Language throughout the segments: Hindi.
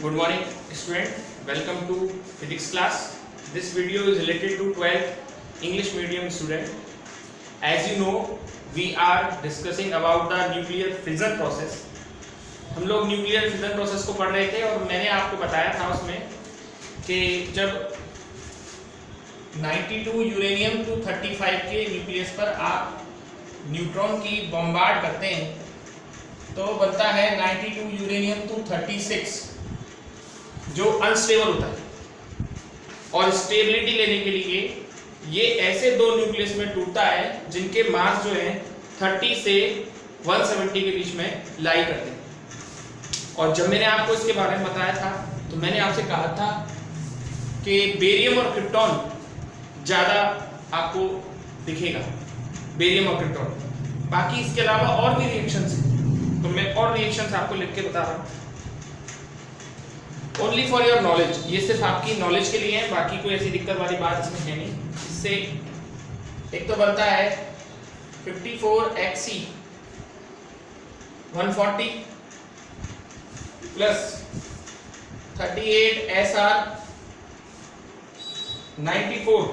Good morning student, welcome to physics class. This video is related to 12th English medium student. As you know, we are discussing about the nuclear fission process. हम लोग न्यूक्लियर फिजन प्रोसेस को पढ़ रहे थे और मैंने आपको बताया था उसमें कि जब 92 यूरेनियम 235 के न्यूक्लियस पर आप न्यूट्रॉन की बॉम्बार्ड करते हैं तो बनता है 92 यूरेनियम 236 जो अनस्टेबल होता है। और स्टेबिलिटी लेने के लिए ये ऐसे दो न्यूक्लियस में टूटता है जिनके मास जो है 30 से 170 के बीच में लाई करते हैं। और जब मैंने आपको इसके बारे में बताया था तो मैंने आपसे कहा था कि बेरियम और क्रिप्टॉन ज़्यादा आपको दिखेगा, बेरियम और क्रिप्टॉन। बाकी इसके अलावा और भी रिएक्शंस हैं, तो मैं और रिएक्शंस आपको लिख के बता रहा हूँ। ओनली फॉर योर नॉलेज, ये सिर्फ आपकी नॉलेज के लिए है, बाकी कोई ऐसी दिक्कत वाली बात इसमें है नहीं। इससे एक तो बनता है 54Xc 140 plus 38Sr 94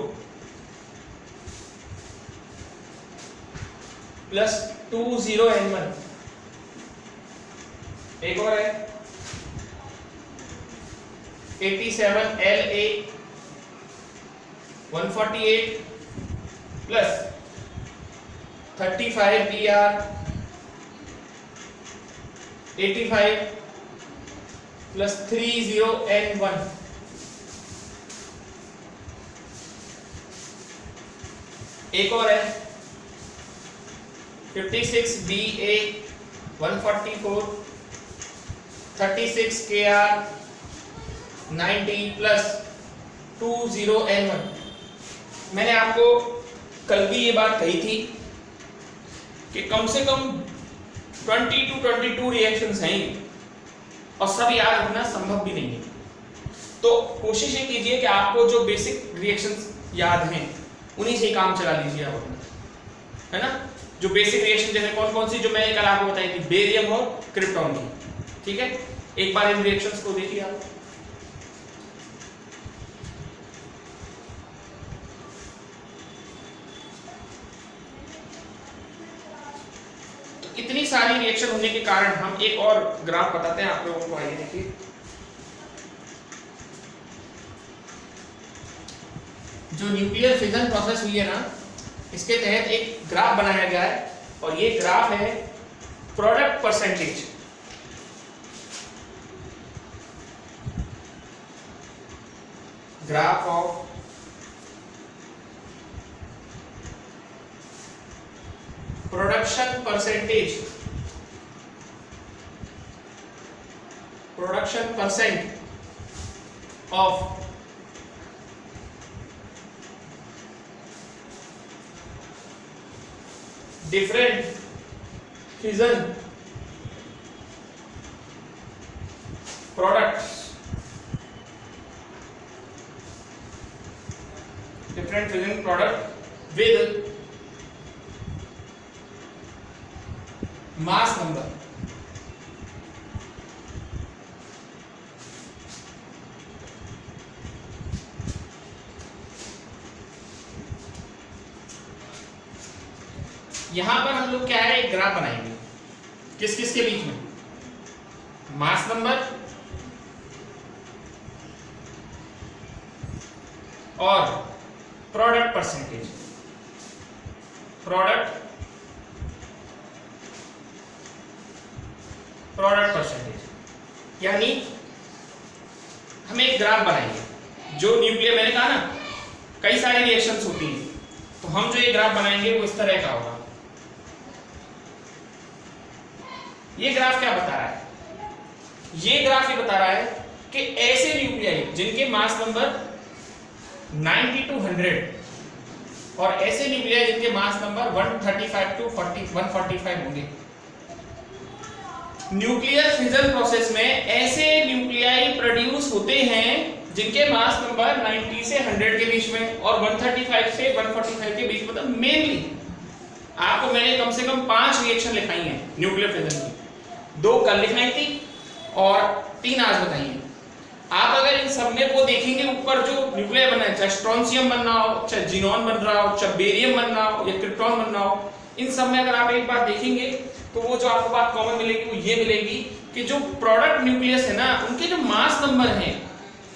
plus 20N1। एक और है 87La 148 plus 35Br 85 plus 30N1। एक और है 56Ba 144 36Kr 90 प्लस 20N1। मैंने आपको कल भी ये बात कही थी कि कम से कम 20 to 22 रिएक्शंस हैं और सब याद रखना संभव भी नहीं है। तो कोशिश ये कीजिए कि आपको जो बेसिक रिएक्शंस याद हैं उन्हीं से ही काम चला लीजिए आप अपना, है ना। जो बेसिक रिएक्शन जैसे कौन कौन सी जो मैंने कल आपको बताई थी, बेरियम और क्रिप्टॉन की, ठीक है। एक बार इन रिएक्शंस को देखिए आप। इतनी सारी रिएक्शन होने के कारण हम एक और ग्राफ बताते हैं आप लोगों को। आइए देखिए, जो न्यूक्लियर फिजन प्रोसेस हुई है ना, इसके तहत एक ग्राफ बनाया गया है और ये ग्राफ है product percentage. Graph of production percent of different fission products, different fission product with mass number। यहां पर हम लोग क्या है, एक ग्राफ बनाएंगे किस किस के बीच में, मास नंबर और प्रोडक्ट परसेंटेज। प्रोडक्ट परसेंटेज यानी हम एक ग्राफ बनाएंगे। जो न्यूक्लियर मैंने कहा ना कई सारी रिएक्शंस होती हैं, तो हम जो ये ग्राफ बनाएंगे वो इस तरह का होगा। ये ग्राफ क्या बता रहा है, ये ग्राफ ये बता रहा है कि ऐसे न्यूक्लियाई जिनके मास नंबर 90 to 100 और ऐसे न्यूक्लियाई जिनके मास नंबर 135 to 145 होंगे। न्यूक्लियर फिजन प्रोसेस में ऐसे न्यूक्लियाई प्रोड्यूस होते हैं जिनके मास नंबर 90 से 100 के बीच में और 135 से 145 के बीच, मतलब मेनली आपको मैंने कम से कम 5 रिएक्शन लिखाई हैं न्यूक्लियर फिजन की। 2 कल लिखाई थी और 3 आज बताई हैं। आप अगर इन सब में वो देखेंगे ऊपर जो न्यूक्लियर बना है, चाहे स्ट्रोंशियम बन रहा हो, चाहे जीनॉन बन रहा हो, चाहे बेरियम बन रहा हो या क्रिप्टॉन बन रहा हो, इन सब में अगर आप एक बात देखेंगे तो वो जो आपको बात कॉमन मिलेगी वो ये मिलेगी कि जो प्रोडक्ट न्यूक्लियस है ना, उनके जो मास नंबर हैं,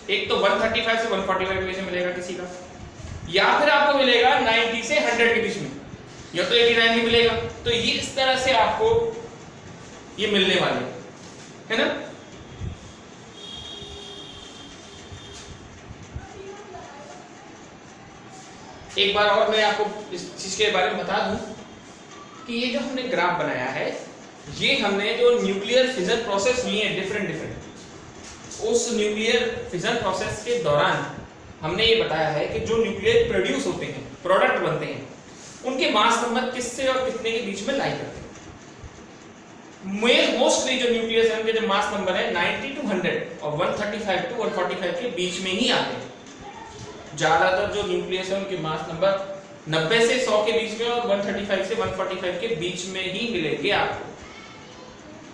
एक तो 135 से 145 के बीच में मिलेगा किसी का, या फिर आपको मिलेगा 90 से 100 के बीच में, या तो 89 में मिलेगा। तो ये इस तरह से आपको ये मिलने वाले है ना। एक बार और मैं आपको इस चीज के बारे में बता दूं कि ये जो हमने ग्राफ बनाया है, ये हमने जो न्यूक्लियर फिजन प्रोसेस हुई है डिफरेंट, उस न्यूक्लियर फिजन प्रोसेस के दौरान हमने ये बताया है कि जो न्यूक्लियर प्रोड्यूस होते हैं, प्रोडक्ट बनते हैं, उनके मास नंबर किससे और कितने के बीच में लाई करते हैं। मोस्टली जो न्यूक्लियस है उनके जो मास नंबर है 90 to 100 और 135 to 145 के बीच में ही आते हैं। ज्यादातर जो न्यूक्लियस है उनके मास नंबर 90 से 100 के बीच में और 135 से 145 के बीच में ही मिलेंगे आपको,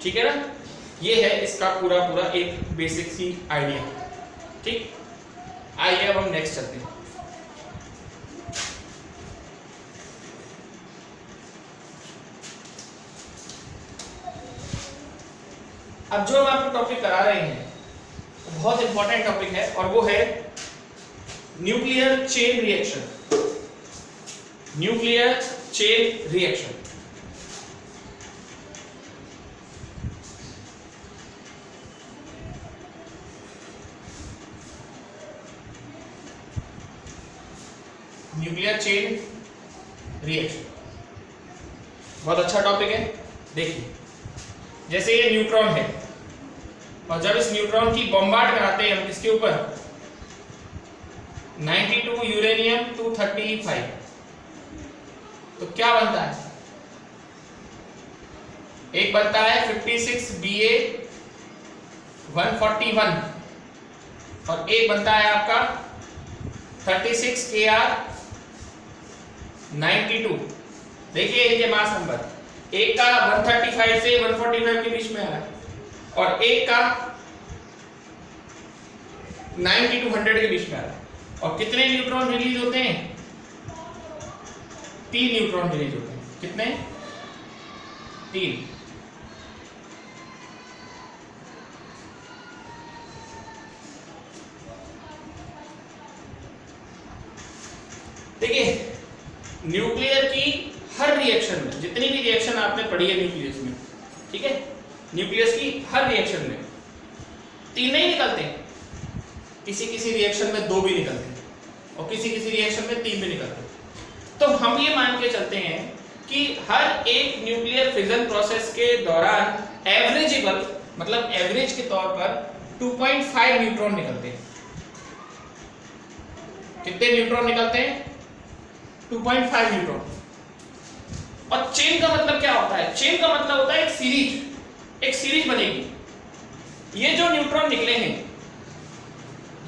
ठीक है ना। ये है इसका पूरा एक बेसिक सी आइडिया, ठीक। आइए अब हम नेक्स्ट चलते हैं। अब जो हम आपको टॉपिक करा रहे हैं बहुत इंपॉर्टेंट टॉपिक है और वो है nuclear chain reaction. Nuclear chain reaction nuclear chain reaction बहुत अच्छा टॉपिक है। देखिए, जैसे ये न्यूट्रॉन है और जब इस न्यूट्रॉन की बॉम्बार्ड कराते हैं हम किसके ऊपर, 92 यूरेनियम 235, तो क्या बनता है, एक बनता है 56 Ba 141 और एक बनता है आपका 36 Kr 92। देखिए इनके मास नंबर, एक का 135 से 145 के बीच में आ रहा है और एक का 90 to 100 के बीच में आ रहा है। और कितने न्यूट्रॉन रिलीज होते हैं, 3 न्यूट्रॉन रिलीज होते हैं। कितने, 3। देखिए न्यूक्लियर की हर रिएक्शन में, जितनी भी रिएक्शन आपने पढ़ी है न्यूक्लियस में, ठीक है, न्यूक्लियस की हर रिएक्शन में 3 नहीं निकलते, किसी किसी रिएक्शन में 2 भी निकलते और किसी किसी रिएक्शन में 3 भी निकलते। तो हम ये मान के चलते हैं कि हर एक न्यूक्लियर फिजन प्रोसेस के दौरान एवरेजेबल, मतलब एवरेज के तौर पर 2.5 न्यूट्रॉन निकलते हैं। कितने न्यूट्रॉन निकलते हैं, 2.5 न्यूट्रॉन। और चेन का मतलब क्या होता है, चेन का मतलब होता है एक सीरीज बनेगी। ये जो न्यूट्रॉन निकले हैं,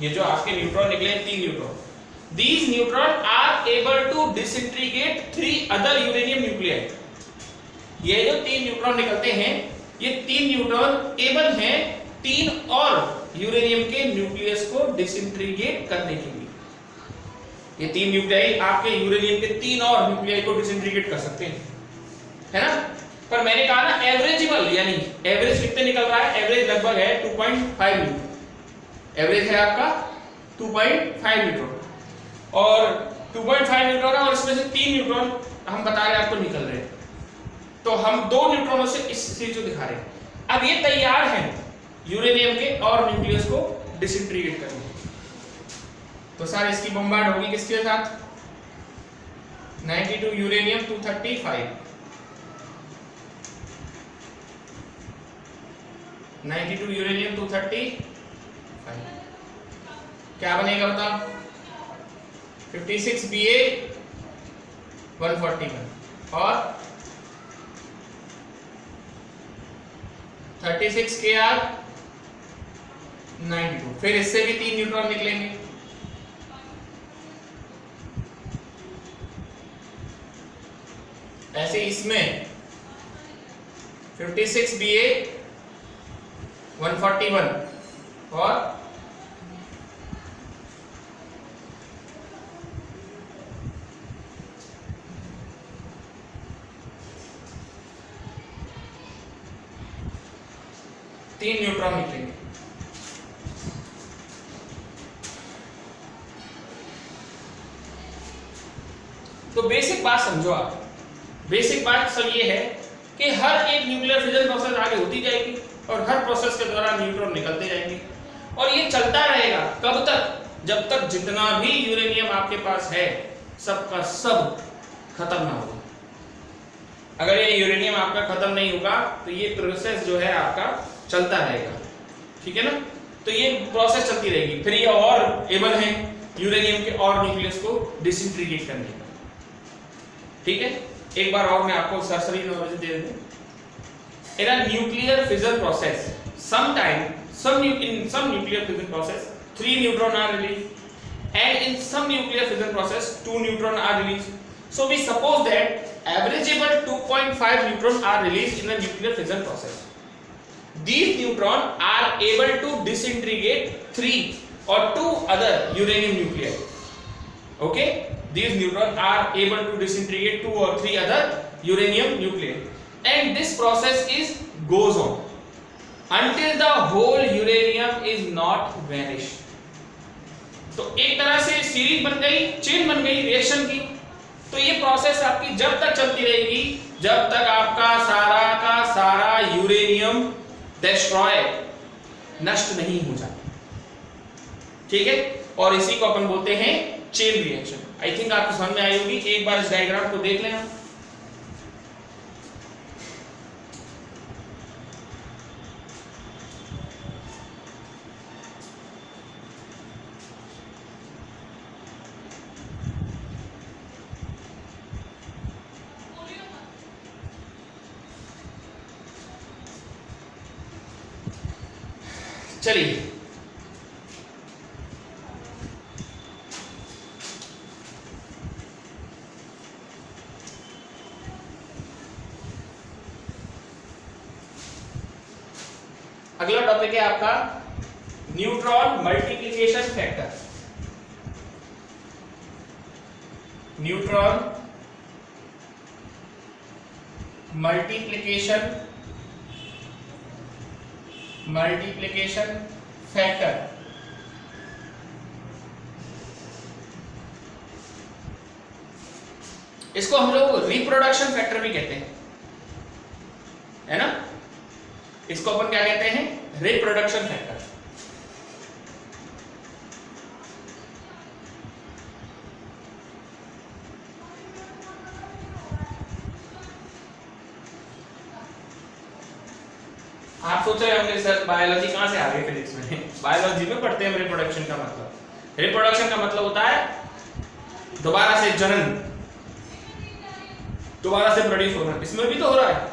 ये जो आपके न्यूट्रॉन निकले हैं 3 neutron, these neutron are able to disintegrate 3 other uranium nuclei। ये जो 3 न्यूट्रॉन निकलते हैं, ये 3 न्यूट्रॉन एबल हैं 3 और यूरेनियम के न्यूक्लियस को डिसइंटीग्रेट करने के लिए। ये 3 न्यूक्लियाई आपके यूरेनियम के 3 और न्यूक्लियाई को डिसइंटीग्रेट कर सकते हैं, है ना। पर मैंने कहा ना एवरेजेबल, यानी एवरेज कितने निकल रहा है, एवरेज लगभग है 2.5 न्यूट्रॉन। एवरेज है आपका 2.5 न्यूट्रॉन और 2.5 न्यूट्रॉन है और इसमें से 3 न्यूट्रॉन हम बता रहे हैं आपको निकल रहे हैं। तो हम 2 न्यूट्रॉनों से इस चीज को दिखा रहे हैं। अब ये तैयार है यूरेनियम के और न्यूक्लियस को डिसइंटीग्रेट करने। तो सर इसकी बॉम्बार्ड होगी किसके साथ, 92 यूरेनियम 235, 92 यूरेनियम 235, क्या बनेगा बताओ, 56 Ba 141 और 36 Kr 92। फिर इससे भी 3 न्यूट्रॉन निकलेंगे। ऐसे इसमें 56 Ba 141 और 3 न्यूट्रॉन निकलेंगे। तो बेसिक बात समझो आप, बेसिक बात सब ये है कि हर एक न्यूक्लियर फिजन प्रोसेस आगे होती जाएगी और हर प्रोसेस के दौरान न्यूट्रॉन निकलते जाएंगे और ये चलता रहेगा कब तक, जब तक जितना भी यूरेनियम आपके पास है सबका सब खत्म ना हो। अगर ये यूरेनियम आपका खत्म नहीं होगा तो ये प्रोसेस जो है आपका चलता रहेगा, ठीक है ना। तो ये प्रोसेस चलती रहेगी, फिर ये और एबल है यूरेनियम के और न्यूक्लियस को डिसइंटीग्रेट करने का, ठीक है। एक बार और मैं आपको सरसरी नॉलेज दे दूं। In a nuclear fission process, in some nuclear fission process, 3 neutron are released, and in some nuclear fission process, 2 neutron are released. So we suppose that averageable 2.5 neutron are released in a nuclear fission process. These neutron are able to disintegrate 3 or 2 other uranium nuclei. Okay, these neutron are able to disintegrate 2 or 3 other uranium nuclei. And this process goes on until the whole uranium is not vanished. तो एक तरह से सीरीज बन गई, चेन बन गई रिएक्शन की। तो ये प्रोसेस आपकी जब तक चलती रहेगी जब तक आपका सारा का सारा यूरेनियम डिस्ट्रॉय नष्ट नहीं हो जाता, ठीक है। और इसी को अपन बोलते हैं चेन रिएक्शन। आई थिंक आपको समझ में आई होगी। एक बार इस डायग्राम को देख लें। चलिए अगला टॉपिक है आपका neutron multiplication factor. Neutron multiplication factor. इसको हम लोग रिप्रोडक्शन फैक्टर भी कहते हैं, है ना। इसको अपन क्या कहते हैं? Reproduction factor. आप सोच रहे होंगे सर बायोलॉजी कहां से आ गई फिजिक्स में? बायोलॉजी में पढ़ते हैं रिप्रोडक्शन का मतलब। रिप्रोडक्शन का मतलब होता है दोबारा से जनन, दोबारा से प्रोड्यूस होना। इसमें भी तो हो रहा है।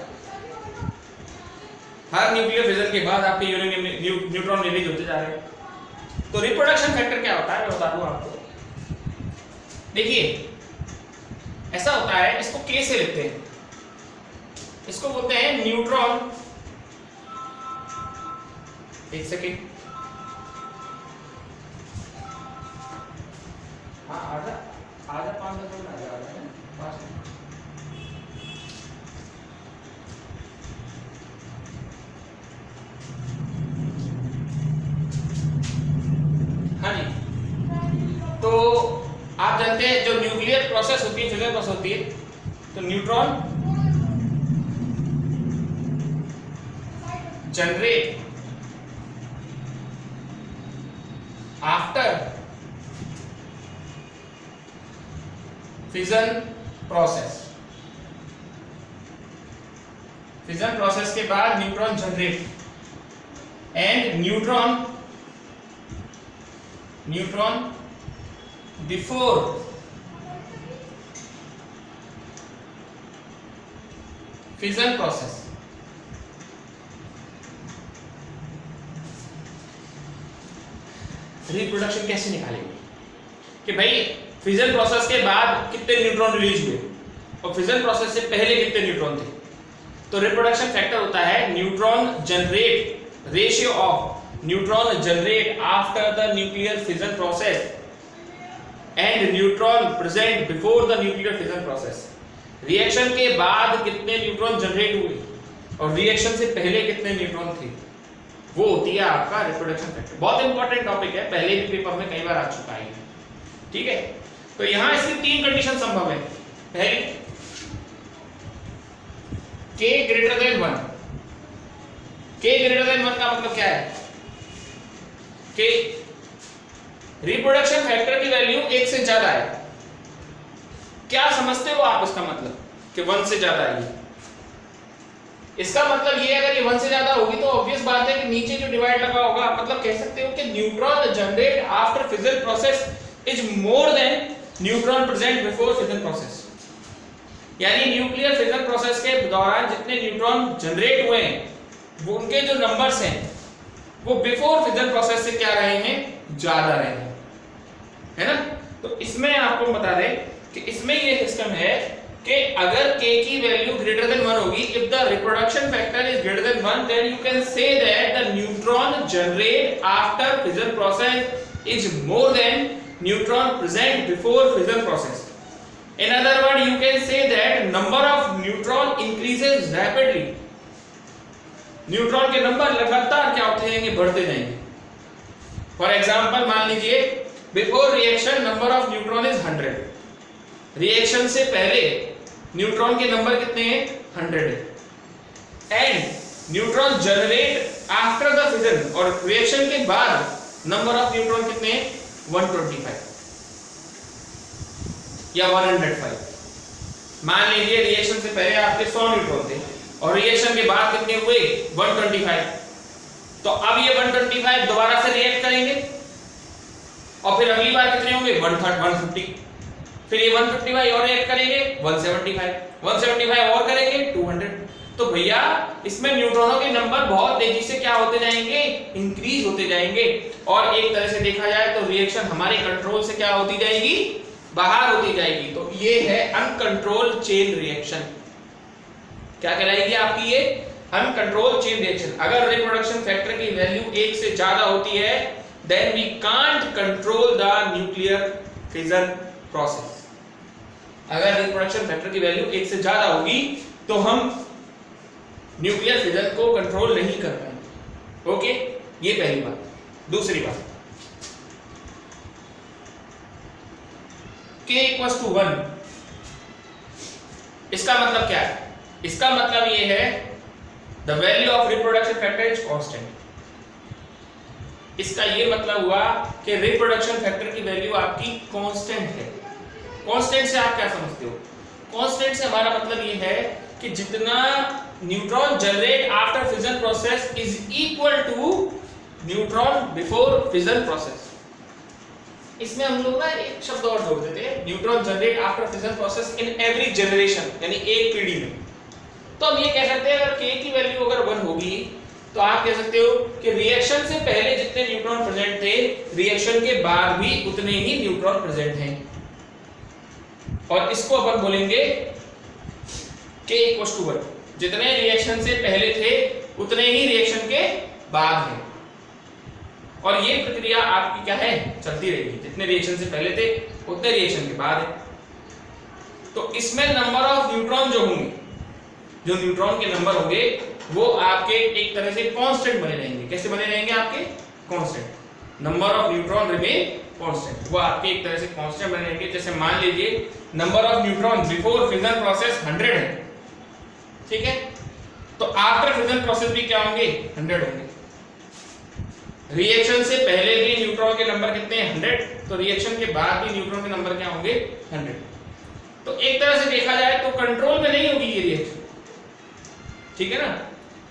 हर न्यूक्लियर फिजन के बाद आपके यूरेनियम न्यूट्रॉन रिलीज होते जा रहे हैं। तो रिप्रोडक्शन फैक्टर क्या होता है मैं बता दूं आपको। देखिए ऐसा होता है, इसको के से लिखते हैं, इसको बोलते हैं न्यूट्रॉन। एक सेकेंड, हाँ आधा 5-10 मिनट आ जाएगा। हाँ जी, तो आप जानते हैं जो न्यूक्लियर प्रोसेस होती है, फिजन प्रोसेस होती है, तो neutron generate after fission process. Fission process के बाद neutron generate and neutron before fission process reproduction कैसे निकालेंगे कि भाई फिजन प्रोसेस के बाद कितने न्यूट्रॉन रिलीज हुए और फिजन प्रोसेस से पहले कितने न्यूट्रॉन थे। तो रिप्रोडक्शन फैक्टर होता है neutron generate, ratio of neutron generate after the nuclear fission process and neutron present before the nuclear fission process. Reaction के बाद कितने न्यूट्रॉन जनरेट हुए और रिएक्शन से पहले कितने न्यूट्रॉन थे। वो होती है आपका रिप्रोडक्शन फैक्टर। बहुत इंपॉर्टेंट टॉपिक है, पहले भी पेपर में कई बार आ चुका है, ठीक है। तो यहां इसकी 3 कंडीशन संभव है। पहली, k greater than 1। k greater than 1 का मतलब क्या है कि रिप्रोडक्शन फैक्टर की वैल्यू 1 से ज्यादा है। क्या समझते हो आप इसका मतलब कि 1 से ज्यादा है? इसका मतलब ये, अगर ये 1 से ज्यादा होगी तो ऑब्वियस बात है कि नीचे जो डिवाइड लगा होगा, मतलब कह सकते हो कि neutron generate after fission process is more than neutron present before fission process. यानी न्यूक्लियर फिजन प्रोसेस के दौरान जितने न्यूट्रॉन जनरेट हुए हैं, वो उनके जो नंबर्स हैं वो बिफोर फिजन प्रोसेस से क्या रहे हैं, ज्यादा रहे हैं, है ना। तो इसमें आपको बता दें कि इसमें ये सिस्टम है कि अगर k की वैल्यू ग्रेटर देन 1 होगी, if the reproduction factor is greater than 1, then you can say that the neutron generate after fission process is more than neutron present before fission process. In other words, you can say that number of neutron increases rapidly. Neutron के नंबर लगातार क्या होते जाएंगे, बढ़ते जाएंगे। फॉर एग्जांपल मान लीजिए before reaction number of neutron is 100। Reaction से पहले न्यूट्रॉन के नंबर कितने हैं, 100 है। And neutron generate after the fission, और रिएक्शन के बाद नंबर ऑफ न्यूट्रॉन कितने हैं, 125 या 105। मान लीजिए रिएक्शन से पहले आपके 100 न्यूट्रॉन थे और रिएक्शन के बाद कितने हुए, 125। तो अब ये 125 दोबारा से रिएक्ट करेंगे और फिर अगली बार कितने होंगे, 150। फिर ये 155 और रिएक्ट करेंगे, 175 और करेंगे, 200। तो भैया इसमें न्यूट्रॉनों के नंबर बहुत तेजी से क्या होते जाएंगे, इंक्रीज होते जाएंगे। और एक तरह से देखा जाए तो रिएक्शन हमारे कंट्रोल से क्या होती जाएगी, बाहर होती जाएगी। तो ये है अनकंट्रोल्ड चेन रिएक्शन। क्या कहलाएगी आपकी, ये अनकंट्रोल्ड चेन रिएक्शन। अगर रिप्रोडक्शन फैक्टर की वैल्यू 1 से ज्यादा होती है, then we can't control the nuclear fission process. अगर रिप्रोडक्शन फैक्टर की वैल्यू 1 से ज्यादा होगी तो हम न्यूक्लियर फिजन को कंट्रोल नहीं कर पाएंगे। ओके, ये पहली बात। दूसरी बात, k = 1, इसका मतलब क्या है? इसका मतलब ये है the value of reproduction factor is constant. इसका ये मतलब हुआ कि रिप्रोडक्शन फैक्टर की वैल्यू आपकी कांस्टेंट है। कांस्टेंट से आप क्या समझते हो? कांस्टेंट से हमारा मतलब ये है कि जितना neutron generate after fission process is equal to neutron before fission process. इसमें हम लोग ना एक शब्द और जोड़ देते हैं, neutron generate after fission process in every generation, यानी एक पीढ़ी में। तो हम ये कह सकते हैं अगर k की वैल्यू अगर 1 होगी तो आप कह सकते हो कि रिएक्शन से पहले जितने न्यूट्रॉन प्रेजेंट थे, रिएक्शन के बाद भी उतने ही न्यूट्रॉन प्रेजेंट हैं। और इसको अपन बोलेंगे k = 1। जितने रिएक्शन से पहले थे उतने ही रिएक्शन के बाद हैं। और ये प्रक्रिया आपकी क्या है, चलती रहेगी। जितने रिएक्शन से पहले थे उतने रिएक्शन के बाद है। तो इसमें नंबर ऑफ न्यूट्रॉन जो होंगे, जो न्यूट्रॉन के नंबर होंगे, वो आपके एक तरह से कांस्टेंट बने रहेंगे। कैसे बने रहेंगे आपके, constant. Number of neutron remain constant, वो आपके एक तरह से कांस्टेंट बने रहेंगे। जैसे मान लीजिए number of neutron before fission process 100 है, ठीक है, तो आफ्टर फिजन प्रोसेस भी क्या होंगे, 100 होंगे। रिएक्शन से पहले भी न्यूट्रॉन के नंबर कितने हैं, 100। तो रिएक्शन के बाद भी न्यूट्रॉन के नंबर क्या होंगे, 100। तो एक तरह से देखा जाए तो कंट्रोल में नहीं होगी ये रिएक्शन, ठीक है ना।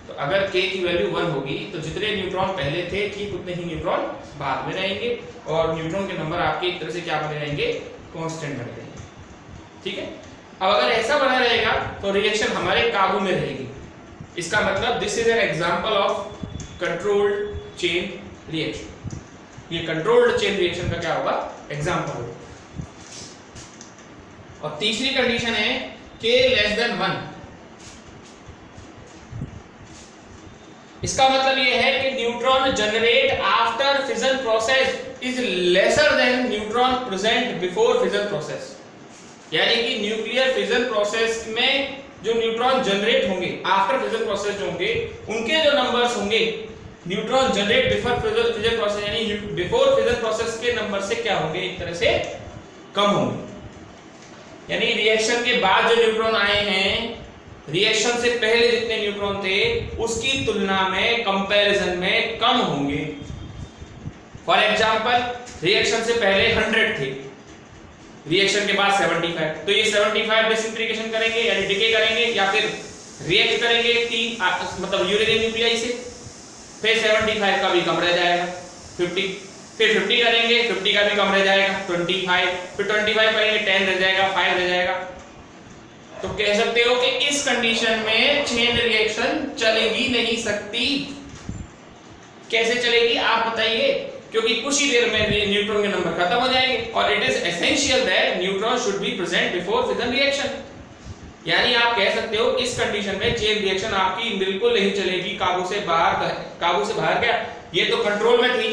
तो अगर k की वैल्यू 1 होगी तो जितने न्यूट्रॉन पहले थे ठीक उतने ही न्यूट्रॉन बाद में रहेंगे, और न्यूट्रॉन के नंबर आपके एक तरह से क्या बने रहेंगे, कांस्टेंट बने रहेंगे, ठीक है। अब अगर ऐसा बना रहेगा तो रिएक्शन हमारे काबू में रहेगी। इसका मतलब this is an example of controlled chain reaction. ये कंट्रोल्ड चेन रिएक्शन का क्या होगा, एग्जांपल होगा। और तीसरी कंडीशन है k < 1। इसका मतलब यह है कि neutron generate after fission process is lesser than neutron present before fission process. यानी कि न्यूक्लियर फिजन प्रोसेस में जो न्यूट्रॉन जनरेट होंगे आफ्टर फिजन प्रोसेस जो होंगे, उनके जो नंबर्स होंगे neutron generate before fission process, यानी बिफोर फिजन प्रोसेस के नंबर से क्या होंगे, एक तरह से कम होंगे। यानी रिएक्शन के बाद जो न्यूट्रॉन आए हैं, रिएक्शन से पहले जितने न्यूट्रॉन थे उसकी तुलना में कंपैरिजन में कम होंगे। फॉर एग्जांपल रिएक्शन से पहले 100 थे, रिएक्शन के बाद 75, तो ये 75 डिसइंटीग्रेशन करेंगे यानी डिके करेंगे या फिर रिएक्ट करेंगे मतलब यूरेनियम न्यूक्लियाई से, फिर 75 का भी कम रह जाएगा 50, फिर 50 करेंगे 50 का भी कम रह जाएगा 25, फिर 25 करेंगे 10 रह जाएगा 5 रह जाएगा। तो कह सकते हो कि इस कंडीशन में चेन रिएक्शन चलेगी नहीं सकती। कैसे चलेगी आप बताइए, क्योंकि कुछ ही देर में न्यूट्रॉन के नंबर खत्म हो जाएंगे और it is essential that neutron should be present before fission reaction. यानी आप कह सकते हो इस कंडीशन में चेन रिएक्शन आपकी बिल्कुल नहीं चलेगी, काबू से बाहर क्या, ये तो कंट्रोल में थी,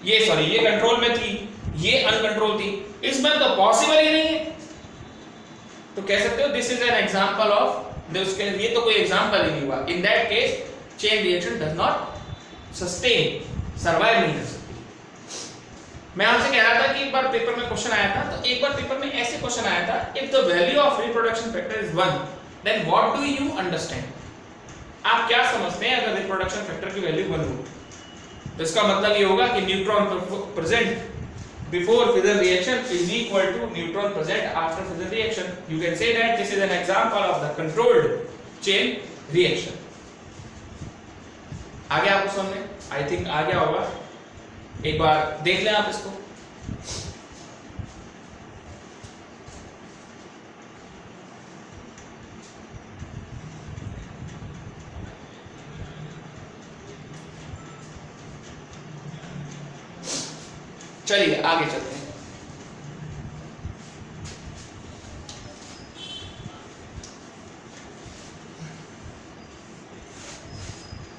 ये कंट्रोल में थी, ये अनकंट्रोल थी, इसमें तो पॉसिबल ही नहीं है। तो कह सकते हो this is an example of, ये तो कोई एग्जांपल ही नहीं हुआ। In that case chain reaction does not sustain, survive नहीं कर सकती। मैं आपसे कह रहा था कि एक बार पेपर में क्वेश्चन आया था, तो एक बार पेपर में ऐसे क्वेश्चन आया था, if the value of reproduction factor is 1 then what do you understand, आप क्या समझते हैं अगर रिप्रोडक्शन फैक्टर की वैल्यू 1 हो? तो इसका मतलब ये होगा कि neutron present before fission reaction is equal to neutron present after fission reaction. You can say that this is an example of the controlled chain reaction. आगे आपको समझ में आई थिंक आ गया होगा, एक बार देख लें आप इसको। चलिए आगे चलते हैं।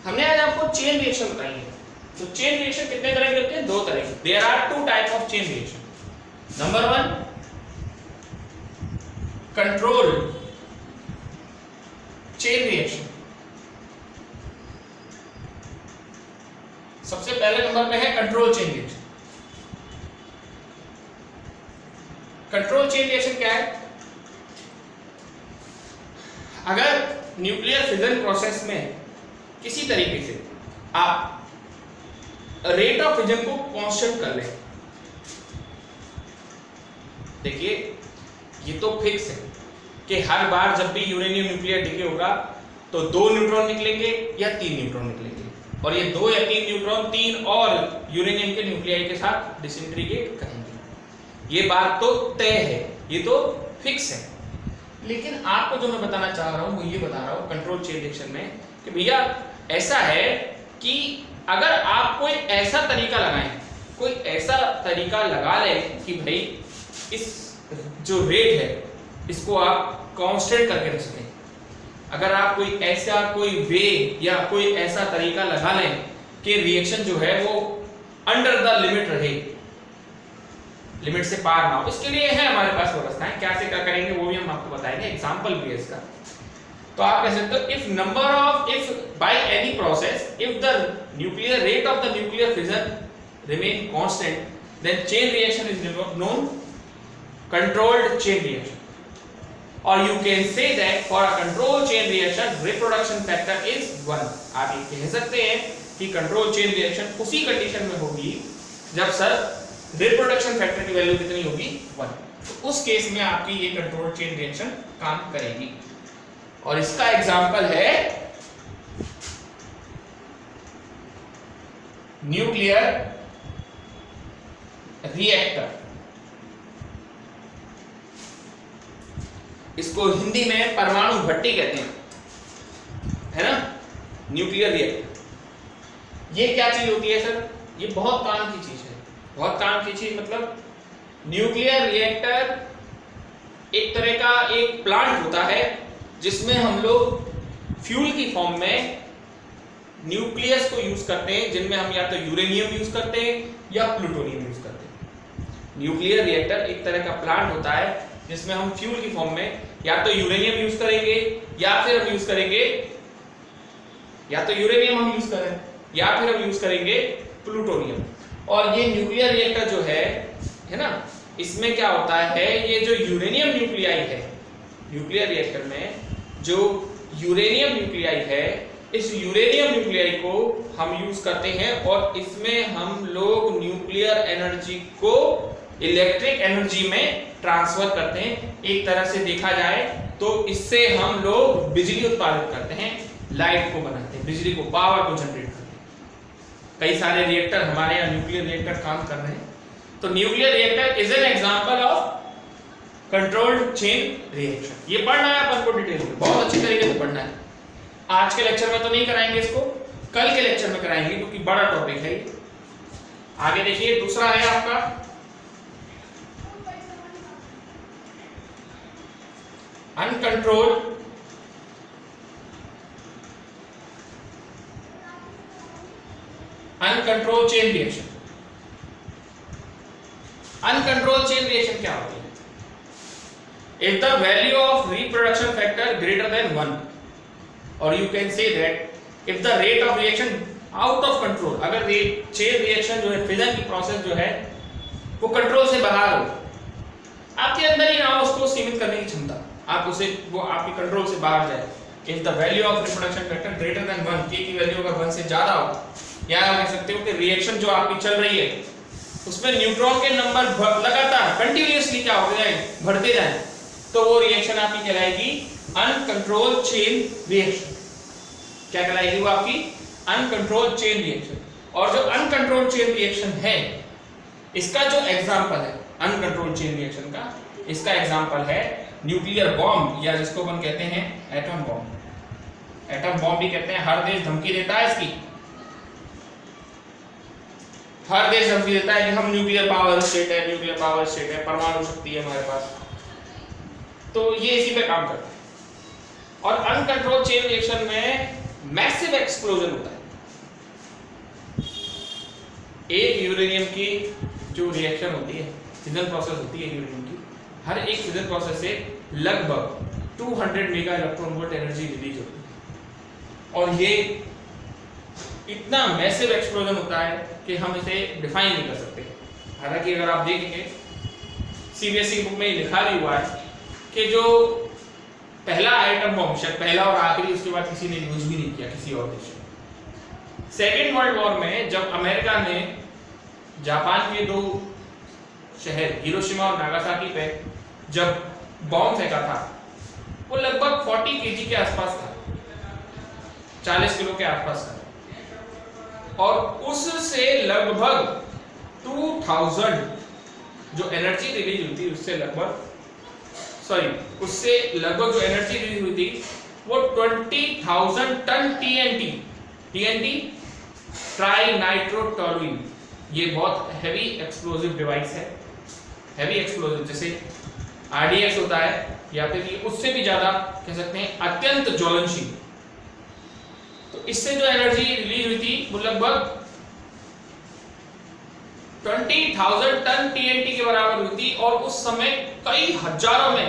हमने आज आपको चेन रिएक्शन बताई है। तो चेन रिएक्शन कितने तरह के होते हैं? 2 तरह के। There are 2 type of chain reaction. Number 1 control chain reaction. सबसे पहले नंबर पे है control chain reaction. Control chain reaction क्या है? अगर न्यूक्लियर फिजन प्रोसेस में किसी तरीके से आप रेट ऑफ फिजन को कांस्टेंट कर लें, देखिए ये तो फिक्स है कि हर बार जब भी यूरेनियम न्यूक्लियर डिके होगा तो 2 न्यूट्रॉन निकलेंगे या 3 न्यूट्रॉन निकलेंगे, और ये 2 या 3 न्यूट्रॉन 3 और यूरेनियम के न्यूक्लियाई के साथ डिसइंटीग्रेट करेंगे। ये बात तो तय है, ये तो फिक्स है। लेकिन आपको जो मैं बताना चाह रहा हूं वो ये बता रहा हूं कंट्रोल चेन रिएक्शन में कि भैया ऐसा है कि अगर आप कोई ऐसा तरीका लगाएं, कोई ऐसा तरीका लगा लें कि भाई इस जो रेट है इसको आप कांस्टेंट करके रख सकें, अगर आप कोई वे या कोई ऐसा तरीका लगा लें कि रिएक्शन जो है वो अंडर द लिमिट रहे, लिमिट से पार ना हो, इसके लिए है हमारे पास व्यवस्थाएं। क्या से क्या करेंगे वो भी हम आपको बताएंगे, एग्जांपल भी है इसका। तो आप कह सकते हो if by any process if the nuclear rate of the nuclear fission remain constant then chain reaction is known controlled chain reaction, और you can say that for a control chain reaction reproduction factor is 1। आप ये कह सकते हैं कि कंट्रोल चेन रिएक्शन उसी कंडीशन में होगी जब सर रिप्रोडक्शन फैक्टर की वैल्यू कितनी होगी 1। तो उस केस में आपकी ये कंट्रोल चेन रिएक्शन काम करेगी, और इसका एग्जांपल है न्यूक्लियर रिएक्टर। इसको हिंदी में परमाणु भट्टी कहते हैं, है ना, न्यूक्लियर रिएक्टर। ये क्या चीज होती है सर? ये बहुत काम की चीज है, बहुत काम की चीज मतलब न्यूक्लियर रिएक्टर एक तरह का एक प्लांट होता है जिसमें हम लोग फ्यूल की फॉर्म में न्यूक्लियस को यूज करते हैं, जिनमें हम या तो यूरेनियम यूज करते हैं या प्लूटोनियम यूज करते हैं। न्यूक्लियर रिएक्टर एक तरह का प्लांट होता है जिसमें हम फ्यूल की फॉर्म में या तो यूरेनियम यूज करेंगे या फिर हम यूज करेंगे, या तो यूरेनियम हम यूज करें या फिर हम यूज करेंगे प्लूटोनियम। और ये न्यूक्लियर रिएक्टर जो है ना, इसमें क्या होता है, ये जो यूरेनियम न्यूक्लियाई है, न्यूक्लियर रिएक्टर में जो यूरेनियम न्यूक्लियाई है, इस यूरेनियम न्यूक्लियाई को हम यूज करते हैं और इसमें हम लोग न्यूक्लियर एनर्जी को इलेक्ट्रिक एनर्जी में ट्रांसफर करते हैं। एक तरह से देखा जाए तो इससे हम लोग बिजली उत्पादित करते हैं, लाइट को बनाते हैं, बिजली को, पावर को जनरेट करते हैं। कई सारे रिएक्टर हमारे यहाँ न्यूक्लियर रिएक्टर काम कर रहे हैं। तो nuclear reactor is an example of controlled chain reaction. ये पढ़ना है अपन को डिटेल में, बहुत अच्छी तरीके से पढ़ना है। आज के लेक्चर में तो नहीं कराएंगे इसको, कल के लेक्चर में कराएंगे क्योंकि बड़ा टॉपिक है ये। आगे देखिए, दूसरा है आपका uncontrolled chain reaction. Uncontrolled chain reaction क्या होती है? If the value of reproduction factor greater than 1, or you can say that if the rate of reaction out of control, अगर चेन रिएक्शन जो है, फिजन की प्रोसेस जो है वो कंट्रोल से बाहर हो, आपके अंदर ही ना हो उसको सीमित करने की क्षमता, आप उसे, वो आपके कंट्रोल से बाहर जाए। If the value of reproduction factor greater than 1, k की वैल्यू अगर 1 से ज्यादा हो, या आप कह सकते हो कि रिएक्शन जो आपकी चल रही है उसमें न्यूट्रॉन के नंबर लगातार कंटिन्यूअसली क्या हो जाए, बढ़ते जाए, तो वो रिएक्शन आपकी कहलाएगी अनकंट्रोल्ड चेन रिएक्शन। क्या कहलाएगी वो आपकी? Uncontrolled chain reaction. और जो अनकंट्रोल्ड चेन रिएक्शन है, इसका जो एग्जांपल है अनकंट्रोल्ड चेन रिएक्शन का, इसका एग्जांपल है न्यूक्लियर बॉम्ब, या जिसको हम कहते हैं एटम बॉम्ब। एटम बॉम्ब भी कहते हैं। हर देश धमकी देता है इसकी, हर देश धमकी देता है कि हम न्यूक्लियर पावर स्टेट है, न्यूक्लियर पावर स्टेट है, परमाणु शक्ति है हमारे पास। तो ये इसी पे काम करता है। और अनकंट्रोल चेन रिएक्शन में मैसिव एक्सप्लोजन होता है। एक यूरेनियम की जो रिएक्शन होती है, फिजन प्रोसेस होती है यूरेनियम की, हर एक फिजन प्रोसेस से लगभग 200 mega electron volt energy release होती है। और ये इतना मैसिव एक्सप्लोजन होता है कि हम इसे डिफाइन नहीं कर सकते। हालांकि अगर आप देखेंगे सीबीएसई बुक में लिखा भी हुआ है कि जो पहला एटम बॉम्ब, शायद पहला और आखिरी, उसके बाद किसी ने यूज भी नहीं किया किसी और देश में। सेकेंड वर्ल्ड वॉर में जब अमेरिका ने जापान के 2 शहर हिरोशिमा और नागासाकी पे जब बॉम्ब फेंका था, वो लगभग 40 केजी के आसपास था, 40 किलो के आसपास था। और उससे लगभग 2000 जो एनर्जी रिलीज हुई थी, उससे लगभग जो एनर्जी रिलीज हुई थी वो 20,000 टन टीएनटी ट्राई नाइट्रोटोलुइन। ये बहुत हैवी एक्सप्लोजिव डिवाइस है, हैवी एक्सप्लोजिव, जैसे आरडीएक्स होता है, या फिर ये उससे भी ज्यादा कह सकते हैं अत्यंत ज्वलनशील। तो इससे जो एनर्जी रिलीज हुई थी वो लगभग 20,000 टन टीएनटी के बराबर हुई थी। और उस समय कई हजारों में,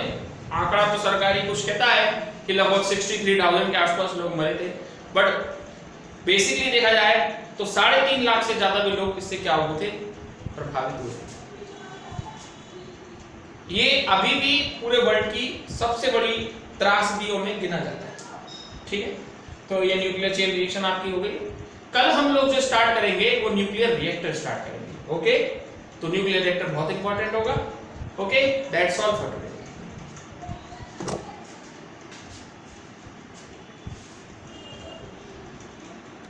आंकड़ा तो सरकारी कुछ कहता है कि लगभग 63,000 के आसपास लोग मरे थे, बट बेसिकली देखा जाए तो 3.5 लाख से ज्यादा भी लोग इससे क्या हुए थे, प्रभावित हुए। ये अभी भी पूरे वर्ल्ड की सबसे बड़ी त्रासदियों में गिना जाता है। ठीक है, तो ये न्यूक्लियर चेन रिएक्शन आपकी हो गई। कल हम लोग जो स्टार्ट करेंगे वो न्यूक्लियर रिएक्टर स्टार्ट करेंगे। ओके, तो न्यूक्लियर रिएक्टर बहुत इंपॉर्टेंट होगा। Okay, that's all for today.